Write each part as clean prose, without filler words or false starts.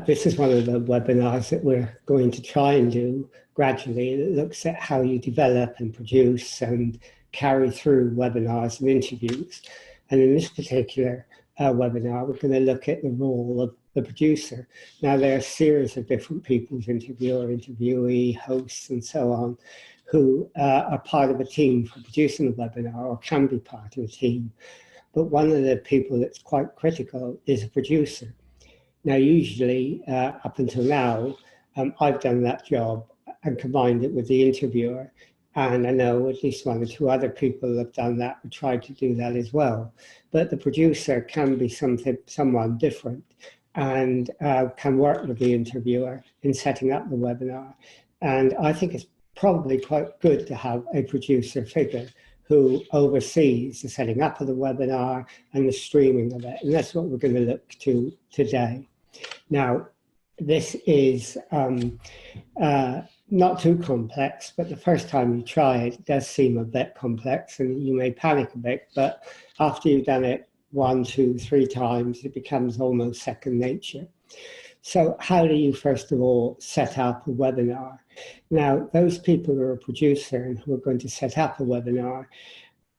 this is one of the webinars that we're going to try and do gradually. It looks at how you develop and produce and carry through webinars and interviews. And in this particular webinar, we're going to look at the role of the producer. Now, there are a series of different people, interviewer, interviewee, hosts, and so on, who are part of a team for producing a webinar or can be part of a team. But one of the people that's quite critical is a producer. Now, usually, up until now, I've done that job and combined it with the interviewer. And I know at least one or two other people have done that or tried to do that as well. But the producer can be someone different and can work with the interviewer in setting up the webinar. And I think it's probably quite good to have a producer figure who oversees the setting up of the webinar and the streaming of it. And that's what we're going to look to today. Now, this is not too complex, but the first time you try it, it does seem a bit complex and you may panic a bit, but after you've done it 1, 2, 3 times, it becomes almost second nature. So how do you, first of all, set up a webinar? Now, those people who are a producer and who are going to set up a webinar,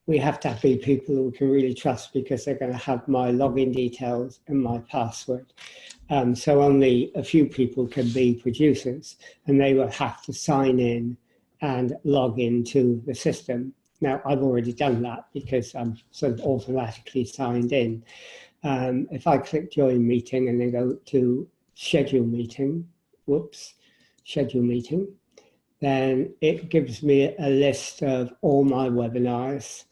we have to be people who we can really trust because they're going to have my login details and my password. So only a few people can be producers and they will have to sign in and log into the system. Now, I've already done that because I'm sort of automatically signed in. If I click join meeting and then go to schedule meeting, schedule meeting, then it gives me a list of all my webinars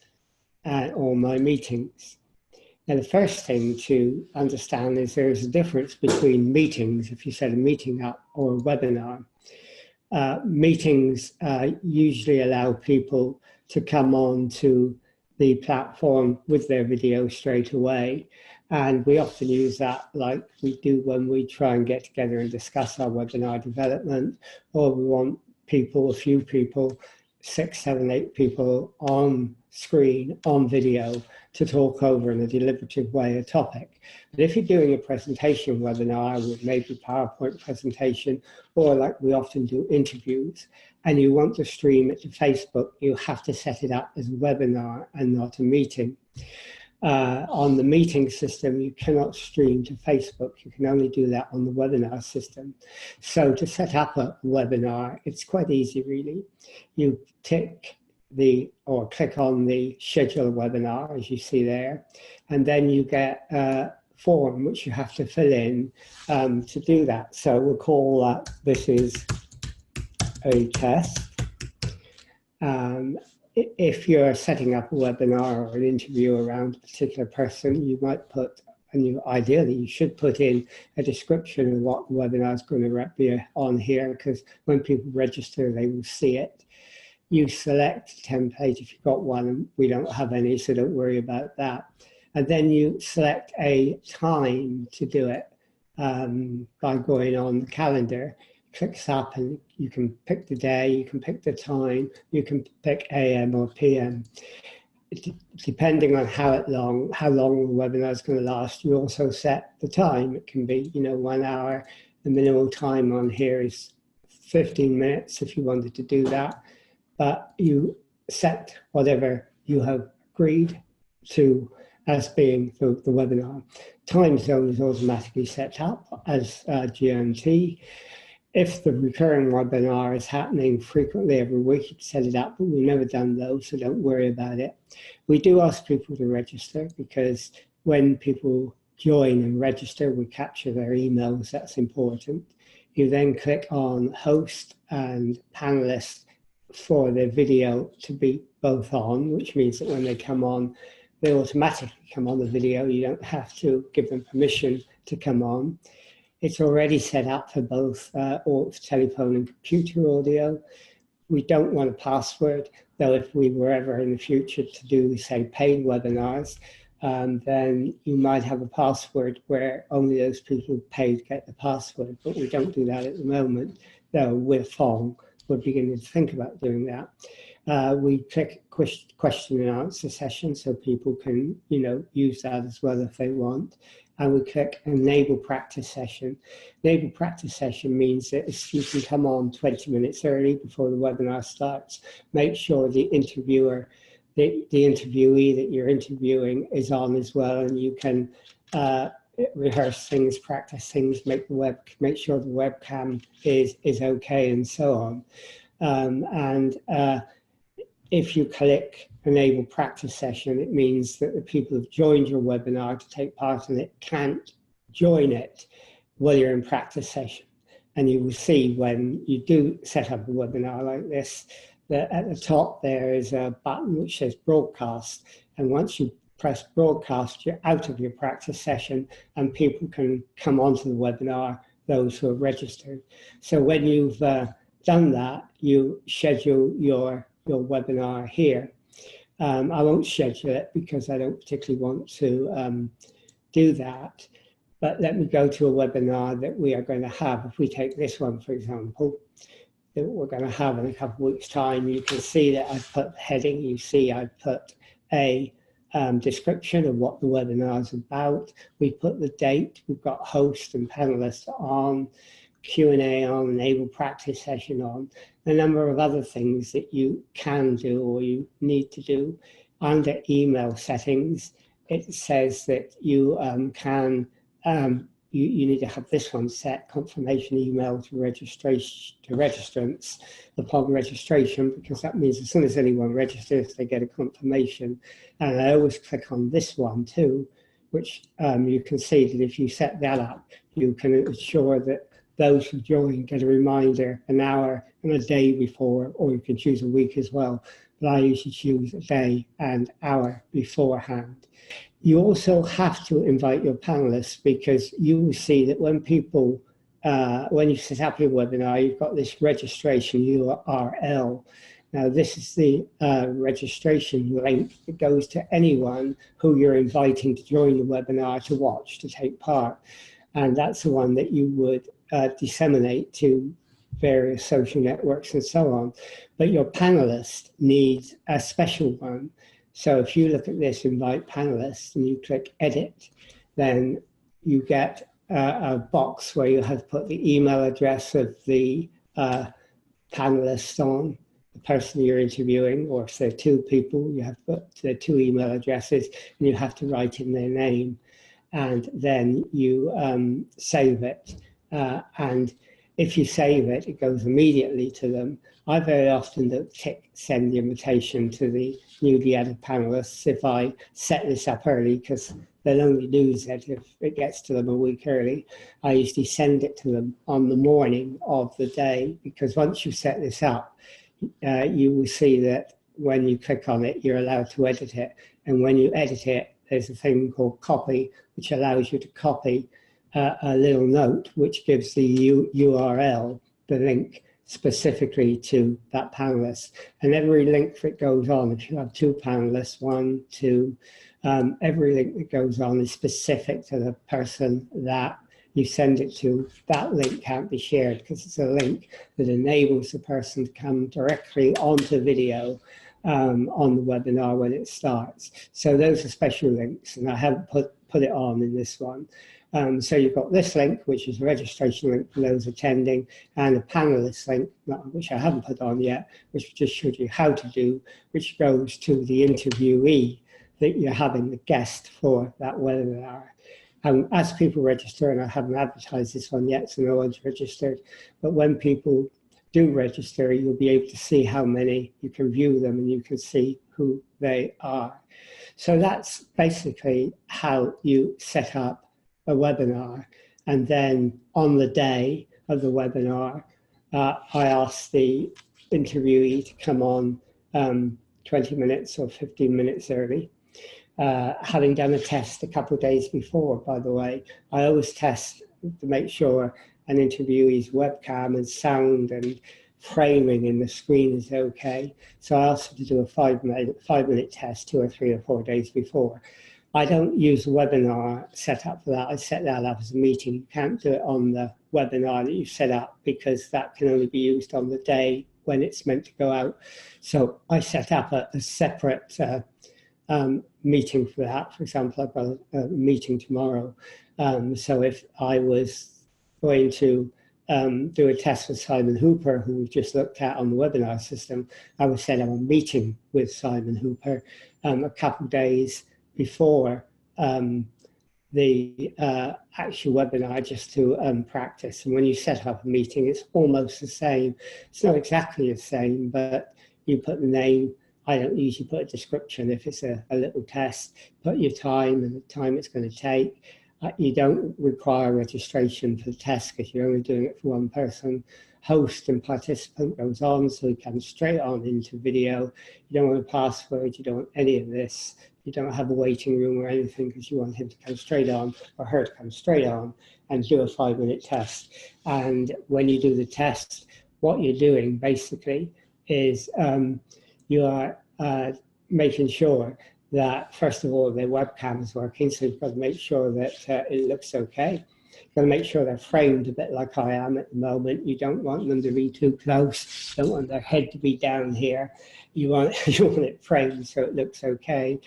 and all my meetings. Now, the first thing to understand is there is a difference between meetings, if you set a meeting up, or a webinar. Meetings usually allow people to come on to the platform with their video straight away. And we often use that like we do when we try and get together and discuss our webinar development, or we want people, a few people, 6, 7, 8 people on screen, on video, to talk over in a deliberative way a topic. But if you're doing a presentation webinar with maybe PowerPoint presentation, or like we often do interviews, and you want to stream it to Facebook, you have to set it up as a webinar and not a meeting. On the meeting system, you cannot stream to Facebook. You can only do that on the webinar system. So to set up a webinar, it's quite easy, really. You click on the schedule webinar, as you see there, and then you get a form which you have to fill in to do that. So we'll call that, this is a test. If you're setting up a webinar or an interview around a particular person, you might put, and ideally you should put in a description of what the webinar is going to be on here, because when people register, they will see it. You select a template if you've got one, and we don't have any, so don't worry about that. And then you select a time to do it by going on the calendar. Clicks up and you can pick the day, you can pick the time, you can pick AM or PM. Depending on how long the webinar is going to last, you also set the time. It can be, 1 hour. The minimal time on here is 15 minutes if you wanted to do that. But you set whatever you have agreed to as being the webinar. Time zone is automatically set up as GMT. If the recurring webinar is happening frequently every week, you can set it up, but we've never done those, so don't worry about it. We do ask people to register because when people join and register, we capture their emails. That's important. You then click on host and panelists for their video to be both on, which means that when they come on, they automatically come on the video. You don't have to give them permission to come on. It's already set up for both telephone and computer audio. We don't want a password, though if we were ever in the future to do, say, paid webinars, then you might have a password where only those people who paid get the password, but we don't do that at the moment, though with Fong, we're beginning to think about doing that. We click question and answer session so people can, use that as well if they want. and we click Enable Practice Session. Enable Practice Session means that you can come on 20 minutes early before the webinar starts. Make sure the interviewer, the interviewee that you're interviewing is on as well, and you can rehearse things, practice things, make sure the webcam is okay, and so on. If you click Enable Practice Session, it means that the people who've joined your webinar to take part in it can't join it while you're in practice session. And you will see when you do set up a webinar like this, that at the top there is a button which says Broadcast. And once you press Broadcast, you're out of your practice session and people can come onto the webinar, those who are registered. So when you've done that, you schedule your webinar here. I won't schedule it because I don't particularly want to do that. But let me go to a webinar that we are going to have. If we take this one, for example, that we're going to have in a couple of weeks' time, you can see that I've put the heading. You see I've put a description of what the webinar is about. We put the date. We've got host and panelists on, Q&A on, Enable Practice Session on, a number of other things that you can do or you need to do. Under email settings, it says that you you need to have this one set, confirmation email to registrants upon registration, because that means as soon as anyone registers, they get a confirmation. And I always click on this one too, which you can see that if you set that up, you can ensure that those who join get a reminder an hour and a day before, or you can choose a week as well. But I usually choose a day and hour beforehand. You also have to invite your panelists, because you will see that when people, when you set up your webinar, you've got this registration URL. Now this is the registration link that goes to anyone who you're inviting to join the webinar to watch, to take part. And that's the one that you would disseminate to various social networks and so on. But your panelist needs a special one. So if you look at this, invite panelists, and you click edit, then you get a box where you have to put the email address of the panelist on, the person you're interviewing, or if there are two people, you have to put their two email addresses, and you have to write in their name. And then you save it. And if you save it, it goes immediately to them. I very often don't tick send the invitation to the newly added panelists if I set this up early, because they'll only lose it if it gets to them a week early. I usually send it to them on the morning of the day, because once you set this up, you will see that when you click on it, you're allowed to edit it. And when you edit it, there's a thing called copy, which allows you to copy a little note which gives the URL, the link, specifically to that panelist. And every link that goes on, if you have two panelists, one, two, every link that goes on is specific to the person that you send it to. That link can't be shared because it's a link that enables the person to come directly onto video on the webinar when it starts. So those are special links, and I haven't put it on in this one. So you've got this link, which is a registration link for those attending, and a panelist link, which I haven't put on yet, which just shows you how to do, which goes to the interviewee that you're having, the guest for that webinar. As people register, and I haven't advertised this one yet, so no one's registered, but when people do register, you'll be able to see how many, you can view them, and you can see who they are. So that's basically how you set up a webinar. And then on the day of the webinar, I ask the interviewee to come on 20 minutes or 15 minutes early. Having done a test a couple of days before, by the way, I always test to make sure an interviewee's webcam and sound and framing in the screen is okay. So I asked them to do a five minute test 2 or 3 or 4 days before. I don't use a webinar set up for that. I set that up as a meeting. You can't do it on the webinar that you've set up, because that can only be used on the day when it's meant to go out. So I set up a separate meeting for that. For example, I've got a meeting tomorrow. So if I was going to do a test with Simon Hooper, who we've just looked at on the webinar system, I would set up a meeting with Simon Hooper a couple of days before the actual webinar, just to practice. And when you set up a meeting, it's almost the same. It's not exactly the same, but you put the name. I don't usually put a description if it's a little test. Put your time and the time it's going to take. You don't require registration for the test because you're only doing it for one person. Host and participant goes on, so he comes straight on into video. You don't want a password, you don't want any of this. You don't have a waiting room or anything because you want him to come straight on or her to come straight on and do a 5-minute test. And when you do the test, what you're doing basically is you are making sure that, first of all, their webcam is working, so you've got to make sure that it looks okay. You've got to make sure they're framed a bit like I am at the moment. You don't want them to be too close. You don't want their head to be down here. You want it framed so it looks okay.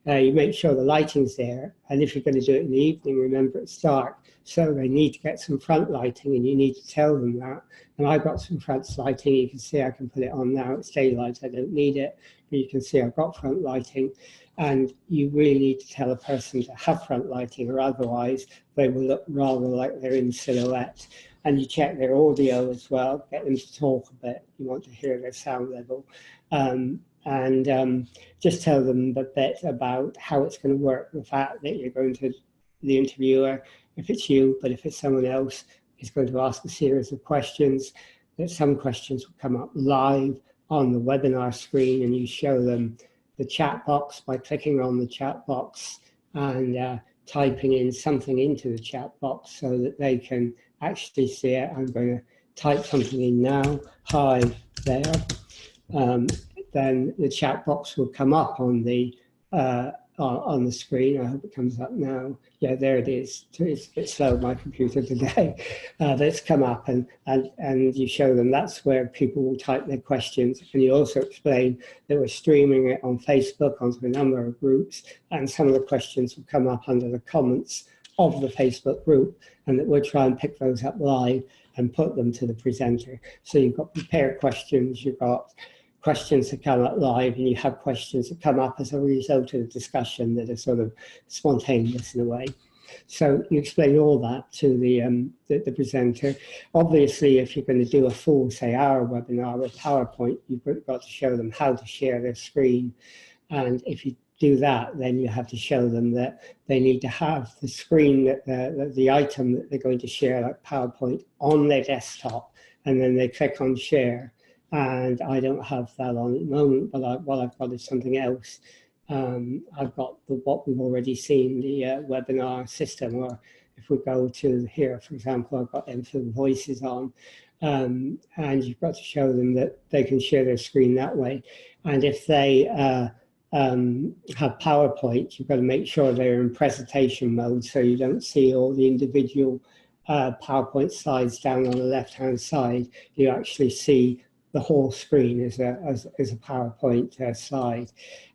You make sure the lighting's there, and if you're going to do it in the evening, remember it's dark, so they need to get some front lighting, and you need to tell them that. And I've got some front lighting. You can see I can put it on now. It's daylight, I don't need it, but you can see I've got front lighting. And you really need to tell a person to have front lighting, or otherwise they will look rather like they're in silhouette. And you check their audio as well, get them to talk a bit. You want to hear their sound level. Just tell them a bit about how it's going to work. The fact that you're going to, the interviewer, if it's you, but if it's someone else, is going to ask a series of questions, that some questions will come up live on the webinar screen, and you show them the chat box by clicking on the chat box and typing in something into the chat box so that they can actually see it. I'm going to type something in now, hi there. Then the chat box will come up on the screen. I hope it comes up now. Yeah, there it is. It's a bit slow, my computer today. But it's come up, and you show them that's where people will type their questions. And you also explain that we're streaming it on Facebook onto a number of groups, and some of the questions will come up under the comments of the Facebook group, and that we'll try and pick those up live and put them to the presenter. So you've got prepared questions, you've got questions that come up live, and you have questions that come up as a result of the discussion that are sort of spontaneous in a way. So you explain all that to the presenter. Obviously, if you're going to do a full, say, hour webinar with PowerPoint, you've got to show them how to share their screen. And if you do that, then you have to show them that they need to have the screen, the item that they're going to share, like PowerPoint, on their desktop, and then they click on share. And I don't have that on at the moment, but what I've got is something else. I've got what we've already seen, the webinar system, or if we go to here, for example, I've got Enfield Voices on, and you've got to show them that they can share their screen that way. And if they have PowerPoint, you've got to make sure they're in presentation mode so you don't see all the individual PowerPoint slides down on the left-hand side. You actually see the whole screen as a PowerPoint slide.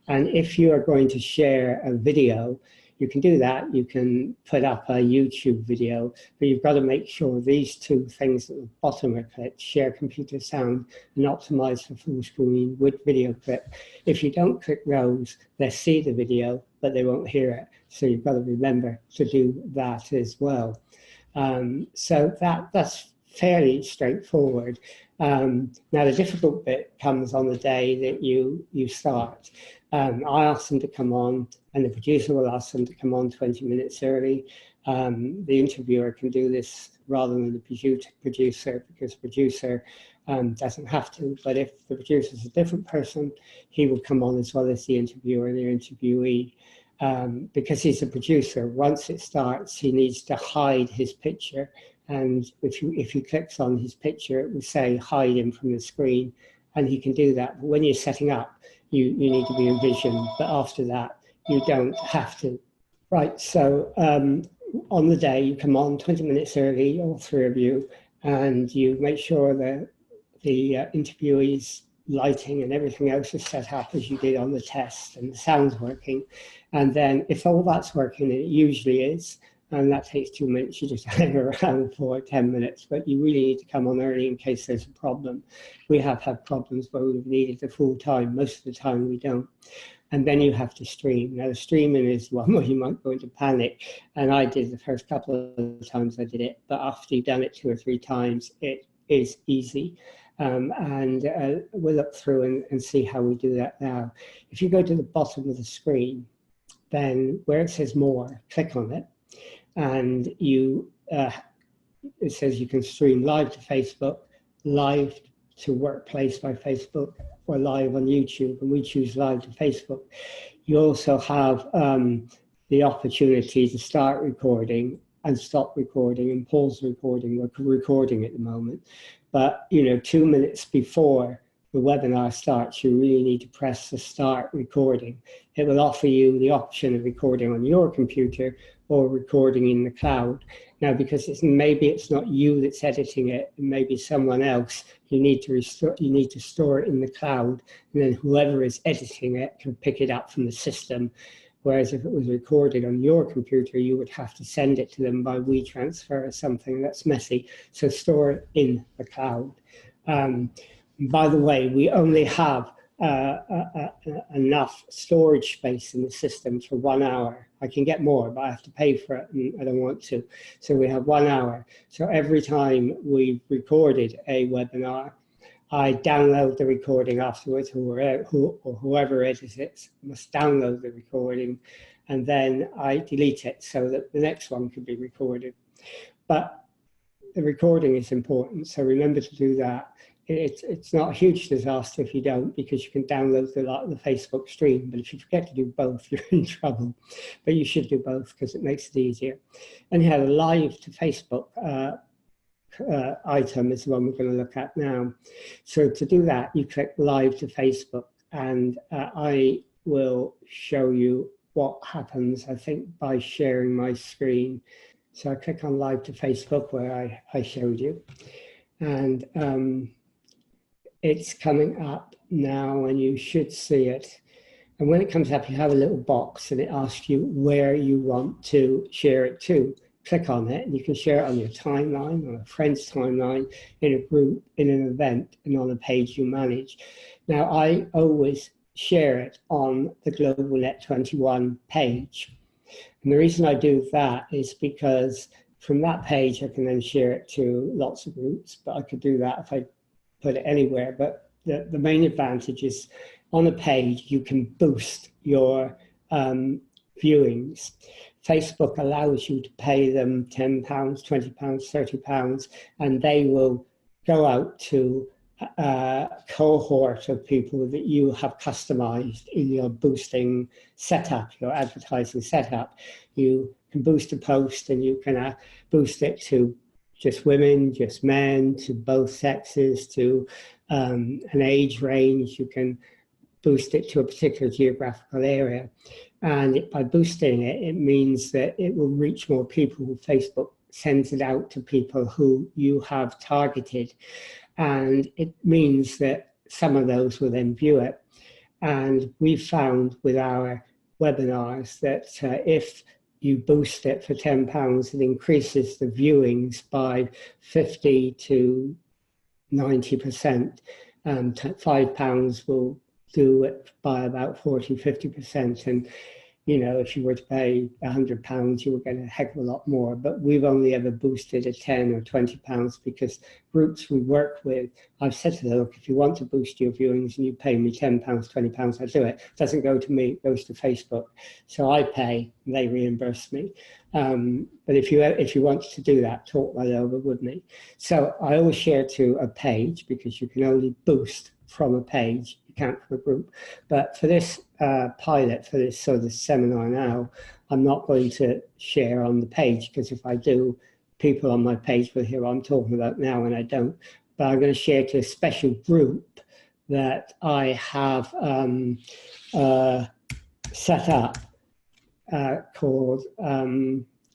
And if you are going to share a video, you can do that. You can put up a YouTube video, but you've got to make sure these two things at the bottom are clicked: share computer sound and optimize for full screen with video clip. If you don't click those, they see the video, but they won't hear it. So you've got to remember to do that as well. So that's fairly straightforward. Now the difficult bit comes on the day that you start. I ask them to come on, and the producer will ask them to come on 20 minutes early. The interviewer can do this rather than the producer, because the producer doesn't have to. But if the producer is a different person, he will come on as well as the interviewer, the interviewee. Because he's a producer, once it starts, he needs to hide his picture. And if he clicks on his picture, it will say hide him from the screen, and he can do that. But when you're setting up, you need to be in vision, but after that, you don't have to. Right, so on the day, you come on 20 minutes early, all three of you, and you make sure that the interviewee's lighting and everything else is set up as you did on the test, and the sound's working. And then if all that's working, and it usually is, and that takes 2 minutes, you just hang around for 10 minutes, but you really need to come on early in case there's a problem. We have had problems where we've needed the full time. Most of the time we don't. And then you have to stream. Now the streaming is one where you might go into panic, and I did the first couple of times I did it, but after you've done it 2 or 3 times, it is easy. We'll look through and see how we do that now. If you go to the bottom of the screen, then where it says more, click on it, and it says you can stream live to Facebook, live to Workplace by Facebook, or live on YouTube, and we choose live to Facebook. You also have the opportunity to start recording and stop recording and pause recording. We're recording at the moment, but 2 minutes before the webinar starts, you really need to press the start recording. It will offer you the option of recording on your computer or recording in the cloud. Now, because maybe it's not you that's editing it, it may be someone else, you need to store it in the cloud, and then whoever is editing it can pick it up from the system. Whereas if it was recorded on your computer, you would have to send it to them by WeTransfer or something. That's messy. So store it in the cloud. By the way, we only have enough storage space in the system for 1 hour. I can get more, but I have to pay for it, and I don't want to. So we have 1 hour. So every time we recorded a webinar, I download the recording afterwards, or whoever edits it must download the recording, and then I delete it so that the next one can be recorded. But the recording is important, so remember to do that. It's not a huge disaster if you don't, because you can download the Facebook stream, but if you forget to do both, you're in trouble. But you should do both because it makes it easier. And you have a live to Facebook item is the one we're going to look at now. So to do that, you click live to Facebook, and I will show you what happens, I think, by sharing my screen. So I click on live to Facebook where I showed you, and it's coming up now, and you should see it. And when it comes up, you have a little box, and it asks you where you want to share it to. Click on it, and you can share it on your timeline, on a friend's timeline, in a group, in an event, and on a page you manage. Now, I always share it on the Global Net 21 page. And the reason I do that is because from that page, I can then share it to lots of groups, but I could do that if I put it anywhere. But the main advantage is on a page, you can boost your viewings. Facebook allows you to pay them £10, £20, £30, and they will go out to a cohort of people that you have customized in your boosting setup, your advertising setup. You can boost a post, and you can boost it to just women, just men, to both sexes, to an age range. You can boost it to a particular geographical area. And by boosting it, it means that it will reach more people. Facebook sends it out to people who you have targeted. And it means that some of those will then view it. And we've found with our webinars that if you boost it for £10, it increases the viewings by 50 to 90%. £5 will do it by about 40, 50%. And, if you were to pay £100, you will get a heck of a lot more. But we've only ever boosted at £10 or £20 because groups we work with, I've said to them, look, if you want to boost your viewings and you pay me £10, £20, I do it. It doesn't go to me, it goes to Facebook. So I pay, and they reimburse me. But if you want to do that, talk that over with me. So I always share to a page, because you can only boost from a page, you can't from a group. But for this pilot, for this seminar now, I'm not going to share on the page, because if I do, people on my page will hear what I'm talking about now, and I don't. But I'm going to share to a special group that I have set up called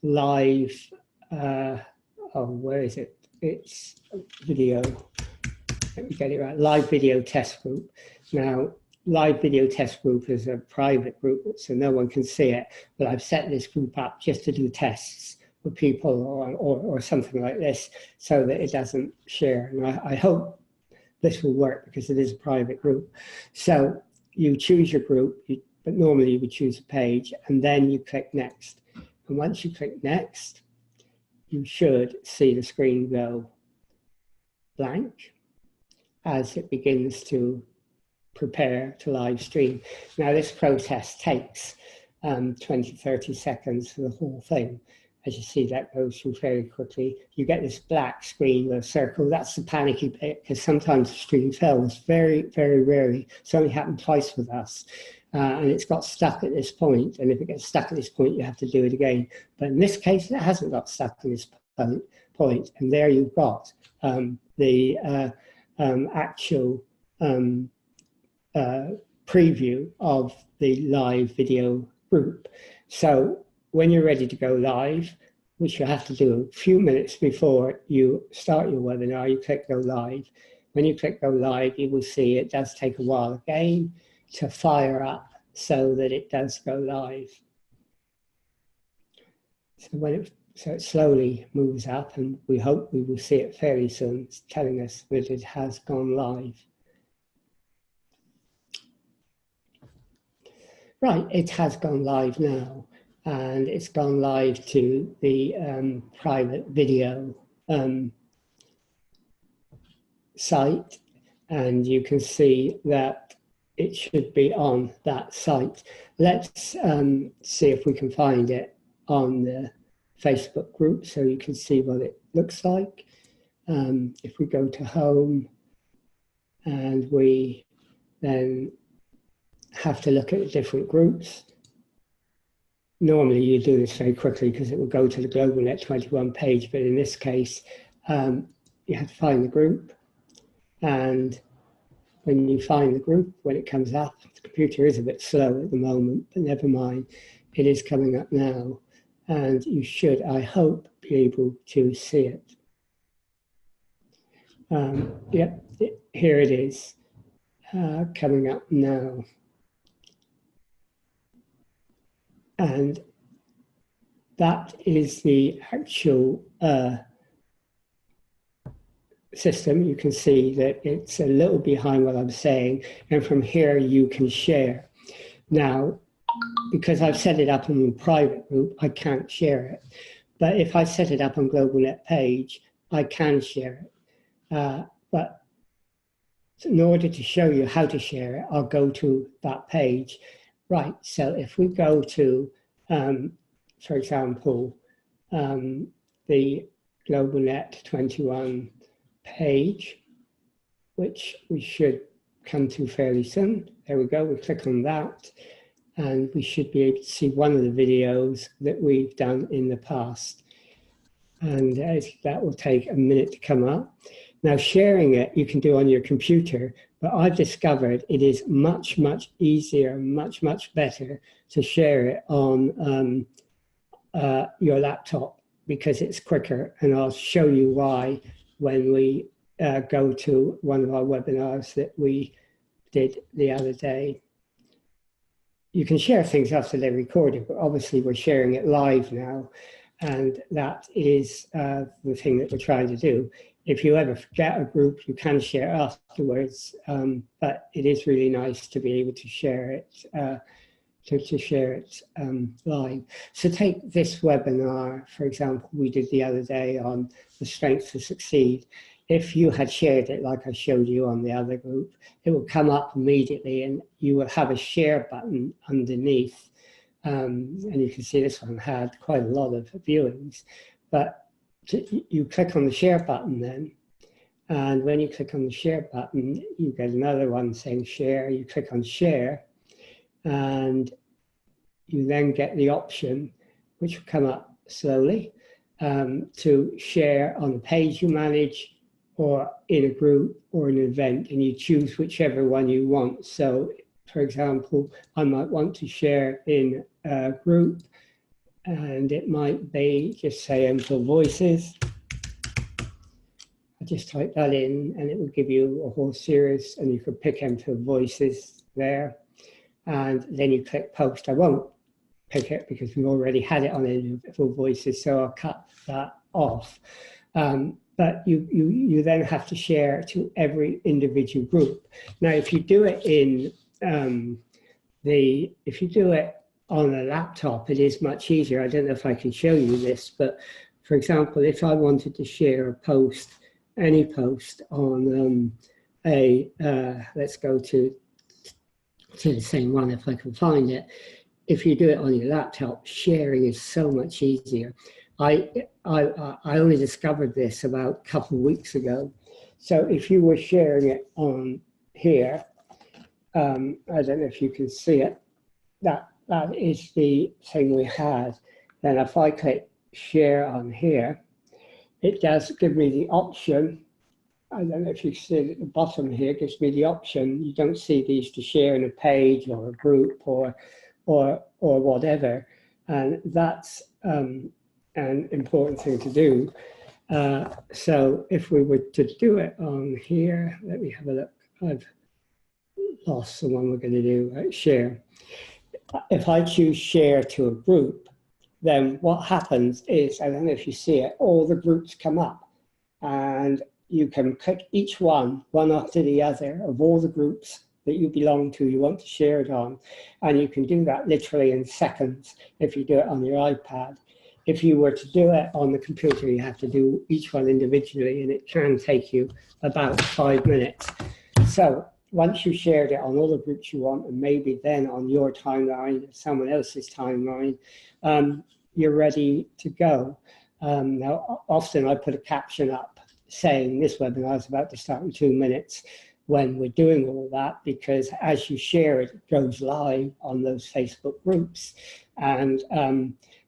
live, where is it? It's video. let me get it right, live video test group. Now, live video test group is a private group, so no one can see it, but I've set this group up just to do tests with people or something like this so that it doesn't share. And I hope this will work because it is a private group. So you choose your group, but normally you would choose a page, and then you click next. And once you click next, you should see the screen go blank as it begins to prepare to live stream. Now this process takes 20, 30 seconds for the whole thing. As you see, that goes through very quickly. You get this black screen with a circle. That's the panicky bit, because sometimes the stream fails. Very, very rarely. It's only happened twice with us. And it's got stuck at this point. And if it gets stuck at this point, you have to do it again. But in this case, it hasn't got stuck at this point. And there you've got the actual preview of the live video group. So when you're ready to go live, which you have to do a few minutes before you start your webinar, you click go live. When you click go live, you will see it does take a while again to fire up so that it does go live. So it slowly moves up, and we hope we will see it fairly soon. It's telling us that it has gone live. Right, it has gone live now. And it's gone live to the private video site, and you can see that it should be on that site. Let's see if we can find it on the Facebook group so you can see what it looks like. If we go to home and we then have to look at the different groups. Normally you do this very quickly because it will go to the GlobalNet 21 page, but in this case, you have to find the group. And when you find the group, when it comes up, the computer is a bit slow at the moment, but never mind, it is coming up now. And you should, I hope, be able to see it. Yep, here it is, coming up now. And that is the actual system. You can see that it's a little behind what I'm saying. And from here, you can share. Now, because I've set it up on a private group, I can't share it. But if I set it up on GlobalNet page, I can share it. But in order to show you how to share it, I'll go to that page. Right, so if we go to, for example, the GlobalNet 21 page, which we should come to fairly soon. There we go, we click on that, and we should be able to see one of the videos that we've done in the past. And that will take a minute to come up. Now, sharing it, you can do on your computer, but I've discovered it is much, much easier, much, much better to share it on your laptop because it's quicker. And I'll show you why when we go to one of our webinars that we did the other day. You can share things after they're recorded, but obviously we're sharing it live now. And that is the thing that we're trying to do. If you ever forget a group, you can share afterwards, but it is really nice to be able to share it, to share it live. So take this webinar, for example, we did the other day on the strength to succeed. If you had shared it like I showed you on the other group, it will come up immediately and you will have a share button underneath. And you can see this one had quite a lot of viewings, but you click on the share button then, and when you click on the share button, you get another one saying share. You click on share, and you then get the option, which will come up slowly, to share on the page you manage, or in a group, or an event, and you choose whichever one you want. So, for example, I might want to share in a group, and it might be just say Enfield Voices, I just type that in and it will give you a whole series, and you can pick into voices there. And then you click post. I won't pick it because we've already had it on individual voices, so I'll cut that off. But you then have to share to every individual group. Now, if you do it in if you do it on a laptop, it is much easier. I don't know if I can show you this, but for example, if I wanted to share a post, any post on let's go to the same one if I can find it. If you do it on your laptop, sharing is so much easier. I only discovered this about a couple of weeks ago. So if you were sharing it on here, I don't know if you can see it. That is the thing we had. Then if I click share on here, it does give me the option. I don't know if you see it at the bottom here, it gives me the option. You don't see these to share in a page or a group or whatever. And that's an important thing to do. So if we were to do it on here, let me have a look. I've lost the one we're going to do, right? Share. If I choose share to a group, then what happens is, I don't know if you see it, all the groups come up, and you can click each one after the other, of all the groups that you belong to, you want to share it on. And you can do that literally in seconds if you do it on your iPad. If you were to do it on the computer, you have to do each one individually, and it can take you about 5 minutes. So once you've shared it on all the groups you want, and maybe then on your timeline, someone else's timeline, you're ready to go. Now, often I put a caption up saying this webinar is about to start in 2 minutes when we're doing all that, because as you share it, it goes live on those Facebook groups. And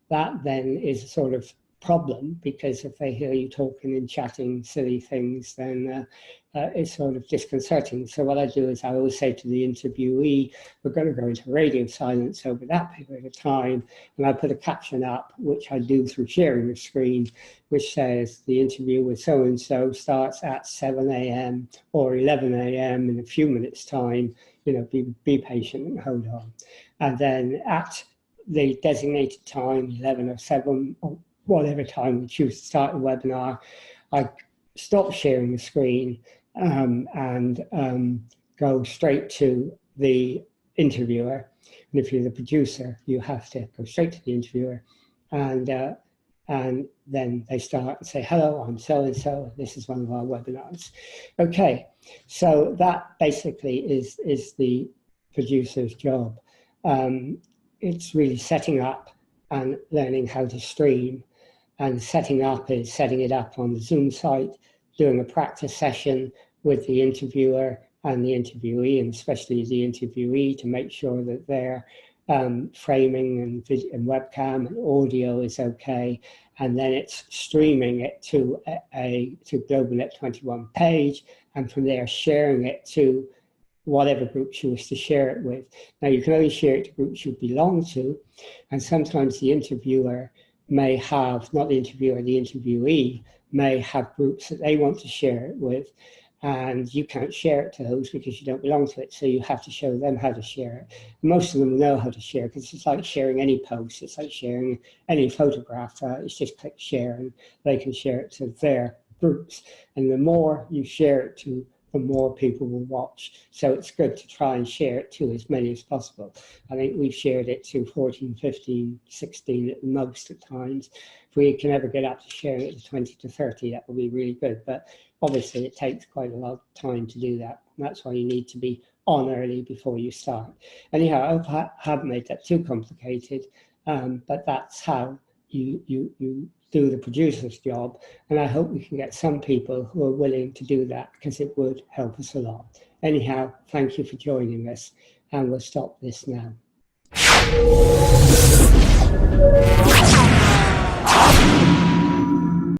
that then is a sort of problem, because if they hear you talking and chatting silly things, then it's sort of disconcerting. So what I do is I always say to the interviewee, we're going to go into radio silence over that period of time. And I put a caption up, which I do through sharing the screen, which says the interview with so-and-so starts at 7 a.m. or 11 a.m. in a few minutes time. You know, be patient and hold on. And then at the designated time, 11 or 7, or whatever time we choose to start the webinar, I stop sharing the screen and go straight to the interviewer. And if you're the producer, you have to go straight to the interviewer, and then they start and say, hello, I'm so-and-so, this is one of our webinars. Okay, so that basically is the producer's job. It's really setting up and learning how to stream. And setting up is setting it up on the Zoom site, doing a practice session with the interviewer and the interviewee, and especially the interviewee, to make sure that their framing and webcam and audio is okay. And then it's streaming it to GlobalNet 21 page, and from there sharing it to whatever groups you wish to share it with. Now, you can only share it to groups you belong to, and sometimes the interviewer may have, not the interviewer, the interviewee may have groups that they want to share it with, and you can't share it to those because you don't belong to it, so you have to show them how to share it. And most of them know how to share, because it's like sharing any post, it's like sharing any photograph. It's just click share and they can share it to their groups. And the more you share it to, the more people will watch. So it's good to try and share it to as many as possible. I think we've shared it to 14, 15, 16 at most at times. If we can ever get up to sharing it to 20 to 30, that will be really good. But obviously it takes quite a lot of time to do that. And that's why you need to be on early before you start. Anyhow, I hope I haven't made that too complicated, but that's how you do the producer's job, and I hope we can get some people who are willing to do that, because it would help us a lot. Anyhow, thank you for joining us, and we'll stop this now.